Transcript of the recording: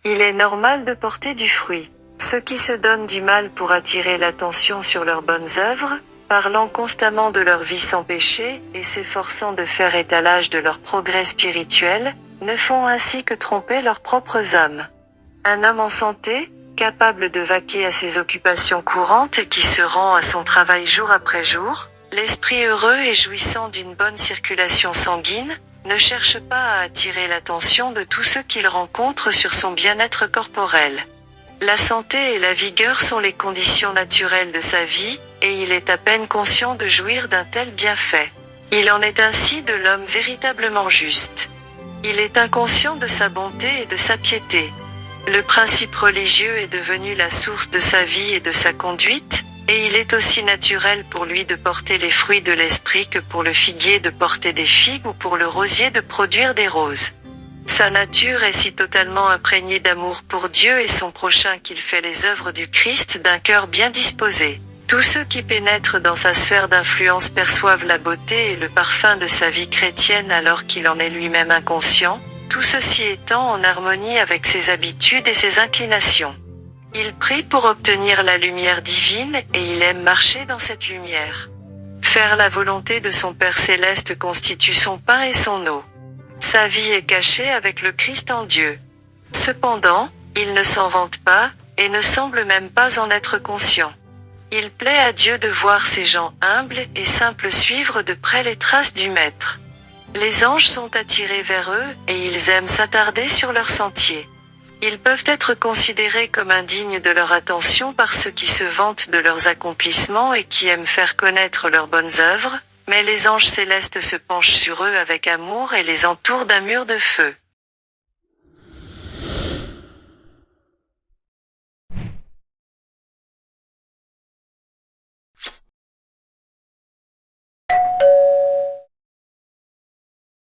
Il est normal de porter du fruit. Ceux qui se donnent du mal pour attirer l'attention sur leurs bonnes œuvres, parlant constamment de leur vie sans péché, et s'efforçant de faire étalage de leur progrès spirituel, ne font ainsi que tromper leurs propres âmes. Un homme en santé, capable de vaquer à ses occupations courantes et qui se rend à son travail jour après jour, l'esprit heureux et jouissant d'une bonne circulation sanguine, ne cherche pas à attirer l'attention de tous ceux qu'il rencontre sur son bien-être corporel. La santé et la vigueur sont les conditions naturelles de sa vie, et il est à peine conscient de jouir d'un tel bienfait. Il en est ainsi de l'homme véritablement juste. Il est inconscient de sa bonté et de sa piété. Le principe religieux est devenu la source de sa vie et de sa conduite, et il est aussi naturel pour lui de porter les fruits de l'esprit que pour le figuier de porter des figues ou pour le rosier de produire des roses. Sa nature est si totalement imprégnée d'amour pour Dieu et son prochain qu'il fait les œuvres du Christ d'un cœur bien disposé. Tous ceux qui pénètrent dans sa sphère d'influence perçoivent la beauté et le parfum de sa vie chrétienne alors qu'il en est lui-même inconscient, tout ceci étant en harmonie avec ses habitudes et ses inclinations. Il prie pour obtenir la lumière divine et il aime marcher dans cette lumière. Faire la volonté de son Père céleste constitue son pain et son eau. Sa vie est cachée avec le Christ en Dieu. Cependant, il ne s'en vante pas, et ne semble même pas en être conscient. Il plaît à Dieu de voir ces gens humbles et simples suivre de près les traces du Maître. Les anges sont attirés vers eux, et ils aiment s'attarder sur leur sentier. Ils peuvent être considérés comme indignes de leur attention par ceux qui se vantent de leurs accomplissements et qui aiment faire connaître leurs bonnes œuvres, mais les anges célestes se penchent sur eux avec amour et les entourent d'un mur de feu.